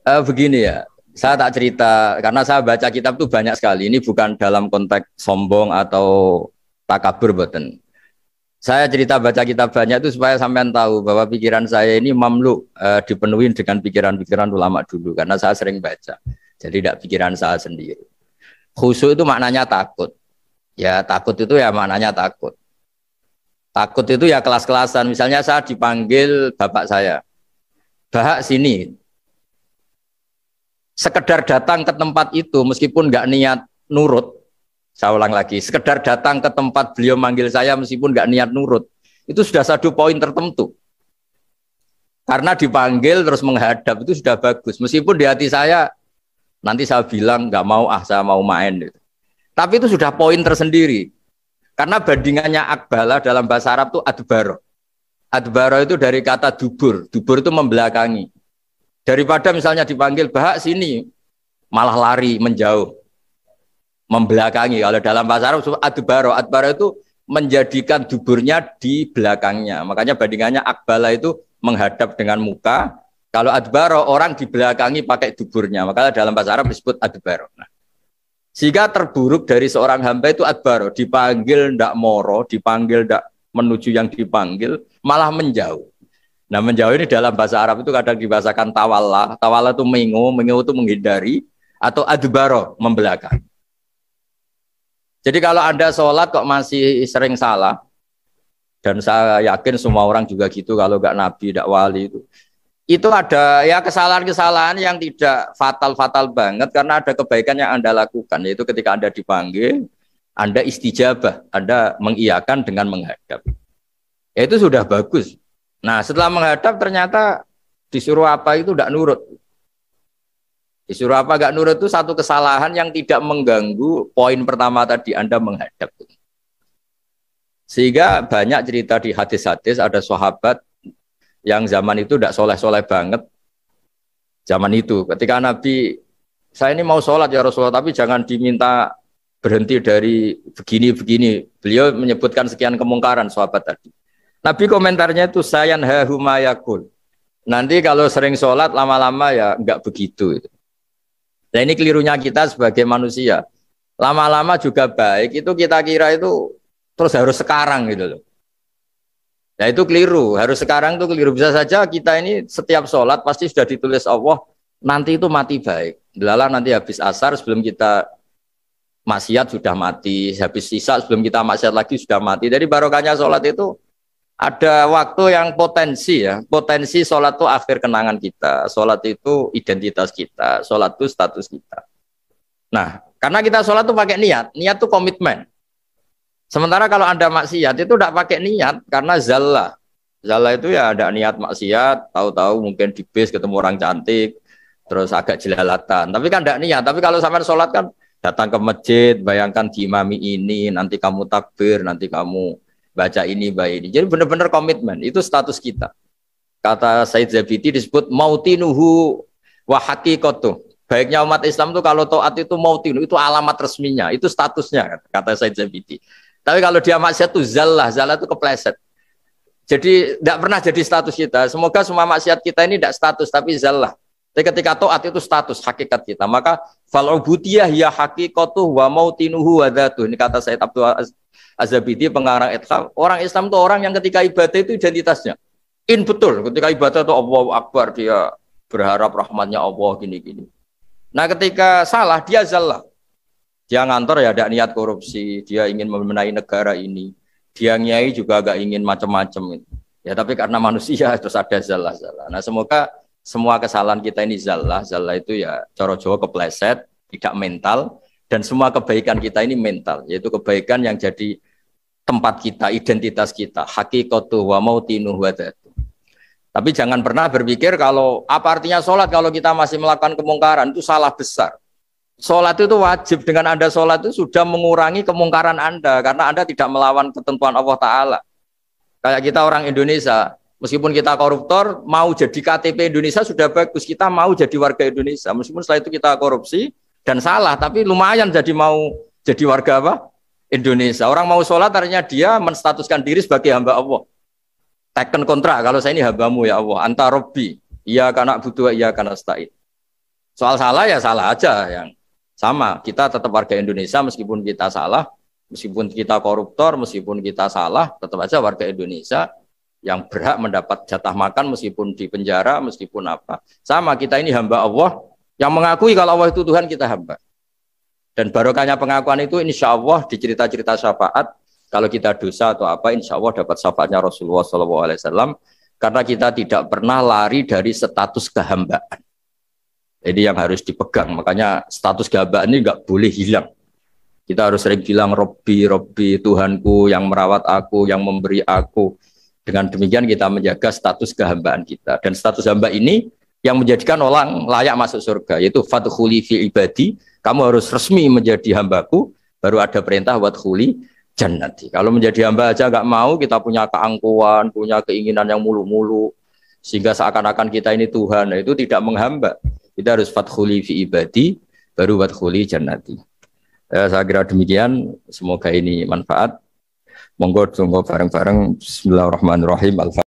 Begini ya, saya tak cerita karena saya baca kitab tuh banyak sekali. Ini bukan dalam konteks sombong atau takabur, boten. Saya cerita baca kitab banyak itu supaya sampean tahu bahwa pikiran saya ini mamlu dipenuhi dengan pikiran-pikiran ulama dulu karena saya sering baca. Jadi tidak pikiran saya sendiri. Khusyuk itu maknanya takut. Ya takut itu ya maknanya takut. Takut itu ya kelas-kelasan. Misalnya saya dipanggil bapak saya, "Bahak sini." Sekedar datang ke tempat itu meskipun nggak niat nurut, saya ulang lagi, sekedar datang ke tempat beliau manggil saya meskipun nggak niat nurut, itu sudah satu poin tertentu. Karena dipanggil terus menghadap itu sudah bagus. Meskipun di hati saya nanti saya bilang nggak mau, saya mau main. Tapi itu sudah poin tersendiri. Karena bandingannya akbala dalam bahasa Arab itu adbaro. Adbaro itu dari kata dubur. Dubur itu membelakangi. Daripada misalnya dipanggil Bahak sini, malah lari menjauh, membelakangi. Kalau dalam bahasa Arab adbaro, adbaro itu menjadikan duburnya di belakangnya. Makanya bandingannya akbala itu menghadap dengan muka. Kalau adbaro orang di belakangi pakai duburnya. Makanya dalam bahasa Arab disebut adbaro. Nah, sehingga terburuk dari seorang hamba itu adbaro, dipanggil ndak moro, dipanggil ndak menuju yang dipanggil, malah menjauh. Nah menjauh ini dalam bahasa Arab itu kadang dibahasakan tawalla. Tawalla itu mengu itu menghindari, atau adbaro, membelakang. Jadi kalau Anda sholat kok masih sering salah, dan saya yakin semua orang juga gitu, kalau nggak nabi, nggak wali itu ada ya kesalahan-kesalahan yang tidak fatal-fatal banget, karena ada kebaikan yang Anda lakukan, yaitu ketika Anda dipanggil, Anda istijabah, Anda mengiyakan dengan menghadap. Ya itu sudah bagus. Nah setelah menghadap ternyata disuruh apa itu tidak nurut. Disuruh apa nggak nurut itu satu kesalahan yang tidak mengganggu poin pertama tadi, Anda menghadap. Sehingga banyak cerita di hadis-hadis, ada sahabat yang zaman itu tidak soleh-soleh banget. Zaman itu ketika Nabi, saya ini mau sholat ya Rasulullah, tapi jangan diminta berhenti dari begini-begini. Beliau menyebutkan sekian kemungkaran sahabat tadi. Nabi komentarnya itu sayan hahumayakul. Nanti kalau sering sholat lama-lama ya enggak begitu. Nah ini kelirunya kita sebagai manusia. Lama-lama juga baik itu kita kira itu terus harus sekarang gitu loh. Nah itu keliru. Harus sekarang itu keliru. Bisa saja kita ini setiap sholat pasti sudah ditulis Allah nanti itu mati baik. Lala nanti habis asar sebelum kita maksiat sudah mati. Habis sisa sebelum kita maksiat lagi sudah mati. Jadi barokahnya sholat itu ada waktu yang potensi ya, potensi sholat itu akhir kenangan kita, sholat itu identitas kita, sholat itu status kita. Nah, karena kita sholat itu pakai niat, niat itu komitmen. Sementara kalau Anda maksiat itu tidak pakai niat, karena zallah. Zallah itu ya ada niat maksiat, tahu-tahu mungkin di bis ketemu orang cantik, terus agak jelalatan. Tapi kan tidak niat, tapi kalau sampai sholat kan datang ke masjid, bayangkan diimami ini, nanti kamu takbir, nanti kamu baca ini, baca ini. Jadi benar-benar komitmen, itu status kita. Kata Said Zabidi disebut mautinuhu wa haqiqatuh. Baiknya umat Islam itu kalau taat itu mautinu, itu alamat resminya, itu statusnya, kata Said Zabidi. Tapi kalau dia maksiat itu zallah, zallah itu kepleset. Jadi tidak pernah jadi status kita. Semoga semua maksiat kita ini tidak status, tapi zallah. Tapi ketika taat itu status, hakikat kita. Maka fal'ubudiyah ya haqiqatuh wa mautinuhu wa dhatuh. Ini kata Said Abdul Az-Zabidi pengarang Itham. Orang Islam itu orang yang ketika ibadah itu identitasnya. Betul, ketika ibadah itu Allahu Akbar, dia berharap rahmatnya Allah gini-gini. Nah ketika salah dia zallah. Dia ngantor ya ada niat korupsi, dia ingin membenahi negara ini. Dia nyai juga agak ingin macam-macam. Ya tapi karena manusia terus ada zallah-zallah. Nah semoga semua kesalahan kita ini zallah. Zallah itu ya cara Jawa kepleset, tidak mental. Dan semua kebaikan kita ini mental. Yaitu kebaikan yang jadi tempat kita, identitas kita, haqiqatuh wa mautinuh wa dhatuh. Tapi jangan pernah berpikir kalau apa artinya sholat kalau kita masih melakukan kemungkaran, itu salah besar. Sholat itu wajib, dengan Anda sholat itu sudah mengurangi kemungkaran Anda, karena Anda tidak melawan ketentuan Allah Ta'ala. Kayak kita orang Indonesia, meskipun kita koruptor, mau jadi KTP Indonesia sudah bagus, kita mau jadi warga Indonesia, meskipun setelah itu kita korupsi dan salah, tapi lumayan jadi mau jadi warga apa? Indonesia. Orang mau sholat artinya dia menstatuskan diri sebagai hamba Allah. Teken kontrak, kalau saya ini hambamu ya Allah, anta robbi, iya kana butuh, iya kana stain. Soal salah ya salah aja yang sama. Kita tetap warga Indonesia meskipun kita salah, meskipun kita koruptor, meskipun kita salah, tetap aja warga Indonesia yang berhak mendapat jatah makan meskipun di penjara, meskipun apa. Sama, kita ini hamba Allah yang mengakui kalau Allah itu Tuhan, kita hamba. Dan barokahnya pengakuan itu insya Allah di cerita-cerita syafaat, kalau kita dosa atau apa, insya Allah dapat syafaatnya Rasulullah SAW, karena kita tidak pernah lari dari status kehambaan. Jadi yang harus dipegang, makanya status kehambaan ini nggak boleh hilang. Kita harus sering bilang Robbi, Robbi, Tuhanku yang merawat aku, yang memberi aku. Dengan demikian kita menjaga status kehambaan kita. Dan status hamba ini yang menjadikan orang layak masuk surga, yaitu fadkhuli fi ibadi, kamu harus resmi menjadi hambaku, baru ada perintah wadkhuli jannati. Kalau menjadi hamba aja nggak mau, kita punya keangkuhan, punya keinginan yang mulu-mulu, sehingga seakan-akan kita ini Tuhan, itu tidak menghamba. Kita harus fadkhuli fi ibadi, baru wadkhuli jannati. Saya kira demikian, semoga ini manfaat. Monggo bareng-bareng. Bismillahirrahmanirrahim.